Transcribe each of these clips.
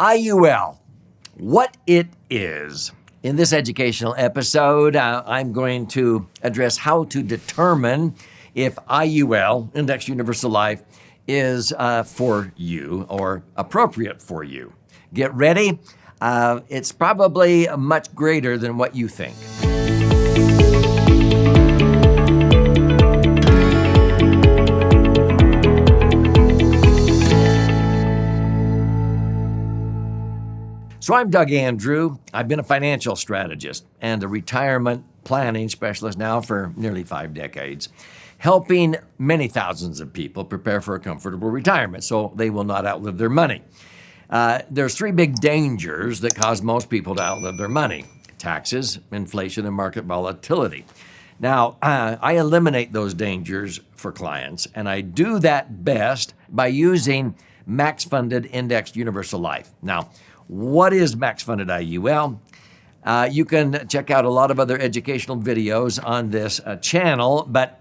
IUL, what it is. In this educational episode, I'm going to address how to determine if IUL, Indexed Universal Life, is for you or appropriate for you. Get ready. It's probably much greater than what you think. So I'm Doug Andrew. I've been a financial strategist and a retirement planning specialist now for nearly 5 decades, helping many thousands of people prepare for a comfortable retirement so they will not outlive their money. There's 3 big dangers that cause most people to outlive their money: taxes, inflation, and market volatility. Now, I eliminate those dangers for clients, and I do that best by using Max-Funded Indexed Universal Life. Now, what is Max-Funded IUL? You can check out a lot of other educational videos on this channel, but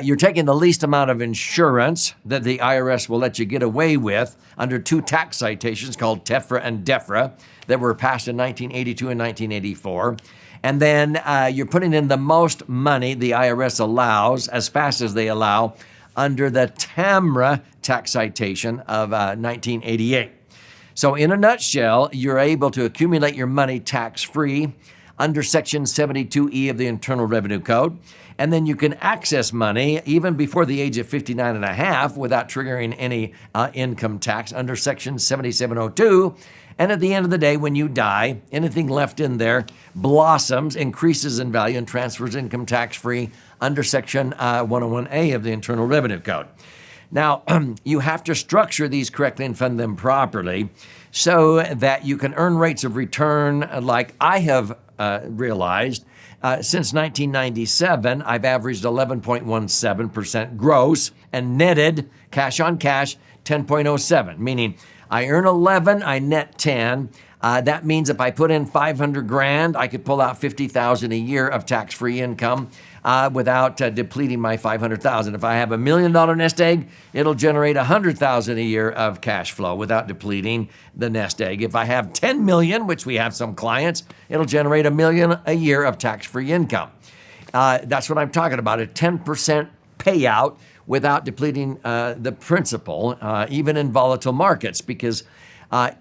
you're taking the least amount of insurance that the IRS will let you get away with under 2 tax citations called TEFRA and DEFRA that were passed in 1982 and 1984. And then you're putting in the most money the IRS allows, as fast as they allow, under the TAMRA tax citation of 1988. So in a nutshell, you're able to accumulate your money tax-free under Section 72E of the Internal Revenue Code. And then you can access money even before the age of 59 and a half without triggering any income tax under Section 7702. And at the end of the day, when you die, anything left in there blossoms, increases in value, and transfers income tax-free under Section 101A of the Internal Revenue Code. Now, you have to structure these correctly and fund them properly so that you can earn rates of return like I have realized. Since 1997, I've averaged 11.17% gross and netted cash on cash 10.07, meaning I earn 11, I net 10. That means if I put in $500,000, I could pull out $50,000 a year of tax-free income without depleting my $500,000. If I have $1 million nest egg, it'll generate $100,000 a year of cash flow without depleting the nest egg. If I have 10 million, which we have some clients, it'll generate $1 million a year of tax-free income. That's what I'm talking about, a 10% payout without depleting the principal, even in volatile markets, because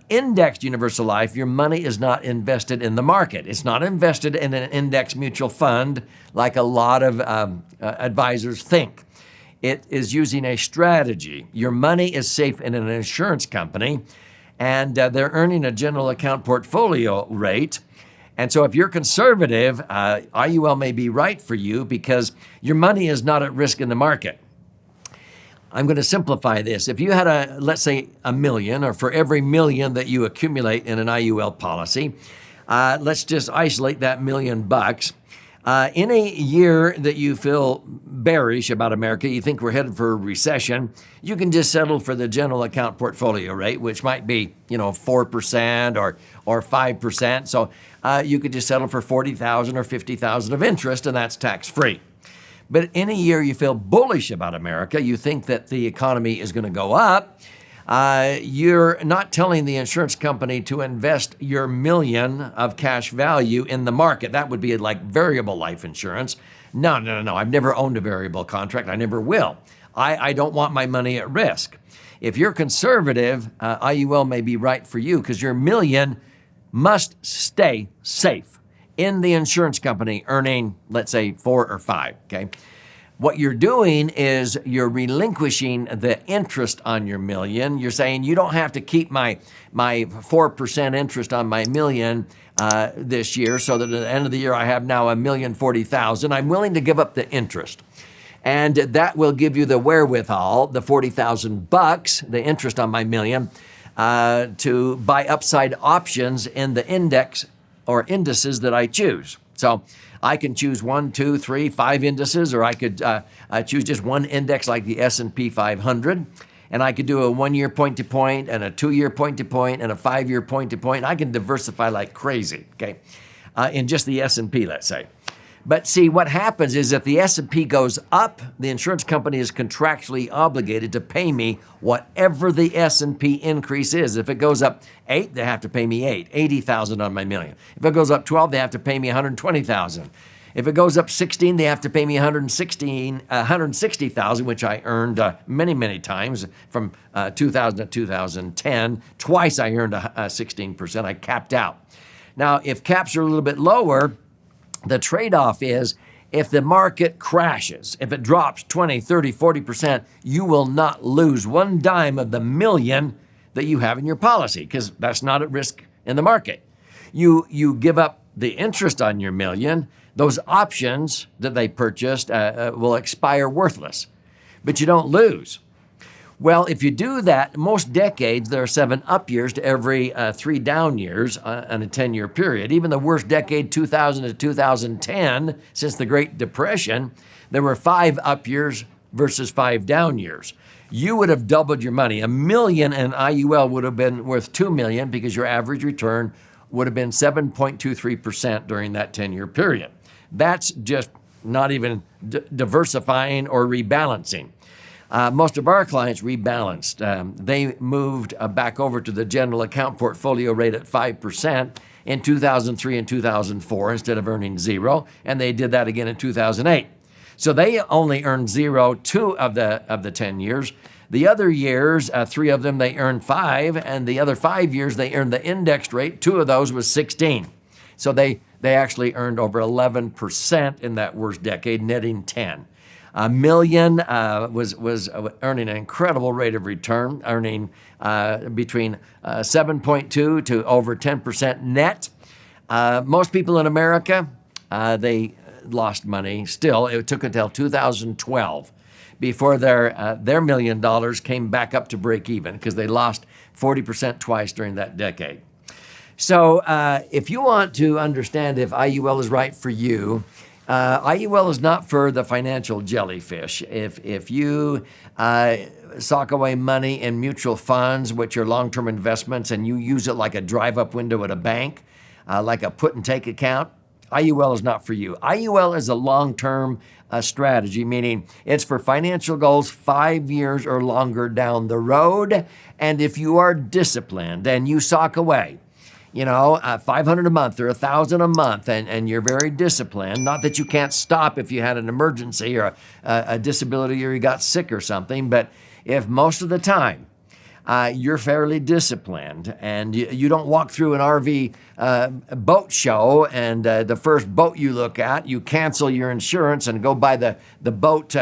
indexed universal life, your money is not invested in the market. It's not invested in an index mutual fund like a lot of advisors think. It is using a strategy. Your money is safe in an insurance company, and they're earning a general account portfolio rate. And so if you're conservative, IUL may be right for you because your money is not at risk in the market. I'm going to simplify this. If you had let's say $1 million, or for every $1 million that you accumulate in an IUL policy, let's just isolate that $1 million. In a year that you feel bearish about America, you think we're headed for a recession, you can just settle for the general account portfolio rate, which might be, 4% or 5%. So you could just settle for $40,000 or $50,000 of interest, and that's tax-free. But in a year you feel bullish about America, you think that the economy is going to go up, you're not telling the insurance company to invest your $1 million of cash value in the market. That would be like variable life insurance. No. I've never owned a variable contract. I never will. I don't want my money at risk. If you're conservative, IUL may be right for you because your $1 million must stay safe in the insurance company, earning, let's say, 4 or 5, okay? What you're doing is you're relinquishing the interest on your $1 million. You're saying you don't have to keep my 4% interest on my $1 million this year, so that at the end of the year I have now $1,040,000. I'm willing to give up the interest. And that will give you the wherewithal, the $40,000, the interest on my $1 million, to buy upside options in the index or indices that I choose. So I can choose 1, 2, 3, 5 indices, or I could choose just one index like the S&P 500, and I could do a 1-year point-to-point and a 2-year point-to-point and a 5-year point-to-point. I can diversify like crazy, okay, in just the S&P, let's say. But see, what happens is if the S&P goes up, the insurance company is contractually obligated to pay me whatever the S&P increase is. If it goes up 8, they have to pay me 80,000 on my million. If it goes up 12, they have to pay me 120,000. If it goes up 16, they have to pay me 160,000, which I earned many, many times from 2000 to 2010. Twice I earned 16%. I capped out. Now, if caps are a little bit lower, the trade-off is if the market crashes, if it drops 20, 30, 40%, you will not lose one dime of the million that you have in your policy because that's not at risk in the market. You give up the interest on your million. Those options that they purchased will expire worthless, but you don't lose. Well, if you do that, most decades, there are 7 up years to every 3 down years on a 10-year period. Even the worst decade, 2000 to 2010, since the Great Depression, there were 5 up years versus 5 down years. You would have doubled your money. $1 million in IUL would have been worth $2 million because your average return would have been 7.23% during that 10-year period. That's just not even diversifying or rebalancing. Most of our clients rebalanced. They moved back over to the general account portfolio rate at 5% in 2003 and 2004 instead of earning 0, and they did that again in 2008. So they only earned 0 2 of the 10 years. The other years, 3 of them, they earned 5, and the other 5 years, they earned the indexed rate. 2 of those was 16. So they actually earned over 11% in that worst decade, netting 10. $1 million was earning an incredible rate of return, earning between 7.2 to over 10% net. Most people in America, they lost money. Still, it took until 2012 before their $1 million came back up to break even because they lost 40% twice during that decade. So if you want to understand if IUL is right for you, IUL is not for the financial jellyfish. If you sock away money in mutual funds, which are long-term investments, and you use it like a drive-up window at a bank, like a put-and-take account, IUL is not for you. IUL is a long-term strategy, meaning it's for financial goals 5 years or longer down the road. And if you are disciplined and you sock away, $500 a month or $1,000 a month, and you're very disciplined. Not that you can't stop if you had an emergency or a disability or you got sick or something, but if most of the time you're fairly disciplined and you don't walk through an RV boat show and the first boat you look at, you cancel your insurance and go buy the boat,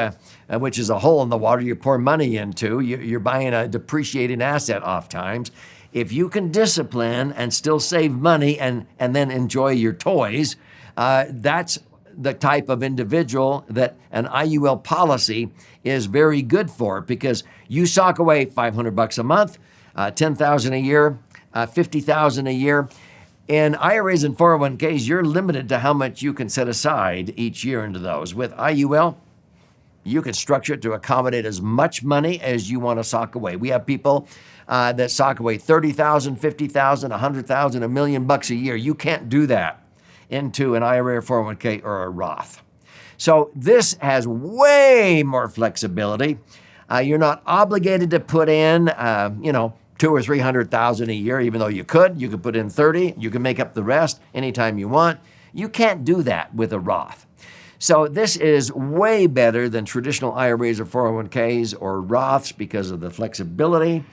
which is a hole in the water you pour money into. You're buying a depreciating asset oftentimes. If you can discipline and still save money and then enjoy your toys, that's the type of individual that an IUL policy is very good for because you sock away $500 a month, $10,000 a year, $50,000 a year. In IRAs and 401ks, you're limited to how much you can set aside each year into those. With IUL, you can structure it to accommodate as much money as you want to sock away. We have people that sock away $30,000, $50,000, $100,000, $1 million a year. You can't do that into an IRA or 401k or a Roth. So this has way more flexibility. You're not obligated to put in, $200,000 or $300,000 a year, even though you could. You could put in 30. You can make up the rest anytime you want. You can't do that with a Roth. So this is way better than traditional IRAs or 401ks or Roths because of the flexibility,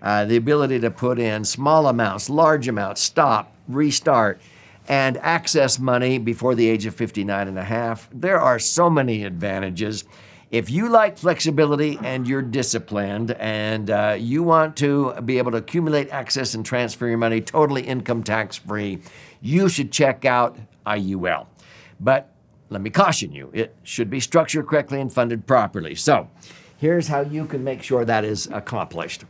the ability to put in small amounts, large amounts, stop, restart, and access money before the age of 59 and a half. There are so many advantages. If you like flexibility and you're disciplined and you want to be able to accumulate access and transfer your money totally income tax free, you should check out IUL. But let me caution you, it should be structured correctly and funded properly. So here's how you can make sure that is accomplished.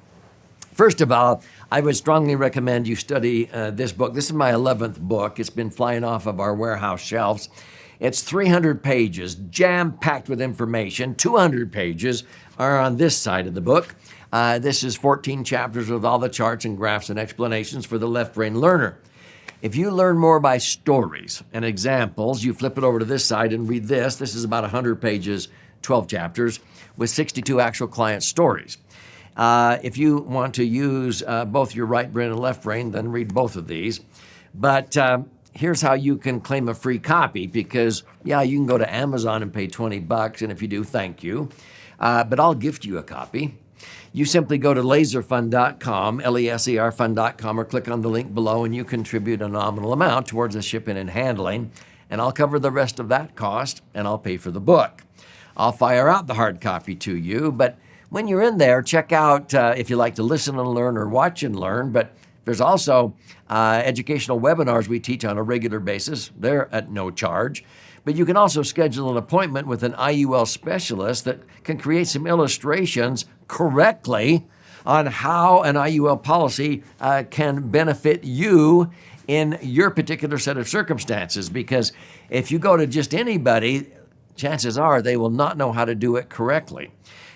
First of all, I would strongly recommend you study this book. This is my 11th book. It's been flying off of our warehouse shelves. It's 300 pages, jam-packed with information. 200 pages are on this side of the book. This is 14 chapters with all the charts and graphs and explanations for the left brain learner. If you learn more by stories and examples, you flip it over to this side and read this. This is about 100 pages, 12 chapters, with 62 actual client stories. If you want to use both your right brain and left brain, then read both of these. But here's how you can claim a free copy, because, yeah, you can go to Amazon and pay $20, and if you do, thank you. But I'll gift you a copy. You simply go to laserfund.com, LESERfund.com, or click on the link below, and you contribute a nominal amount towards the shipping and handling, and I'll cover the rest of that cost, and I'll pay for the book. I'll fire out the hard copy to you, but when you're in there, check out if you like to listen and learn or watch and learn, but there's also educational webinars we teach on a regular basis. They're at no charge. But you can also schedule an appointment with an IUL specialist that can create some illustrations correctly on how an IUL policy can benefit you in your particular set of circumstances. Because if you go to just anybody, chances are they will not know how to do it correctly.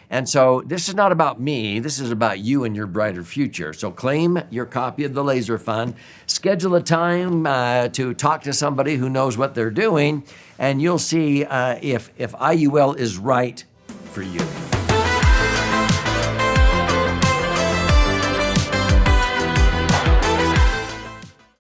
And so this is not about me. This is about you and your brighter future. So claim your copy of the Laser Fund. Schedule a time to talk to somebody who knows what they're doing, and you'll see if IUL is right for you.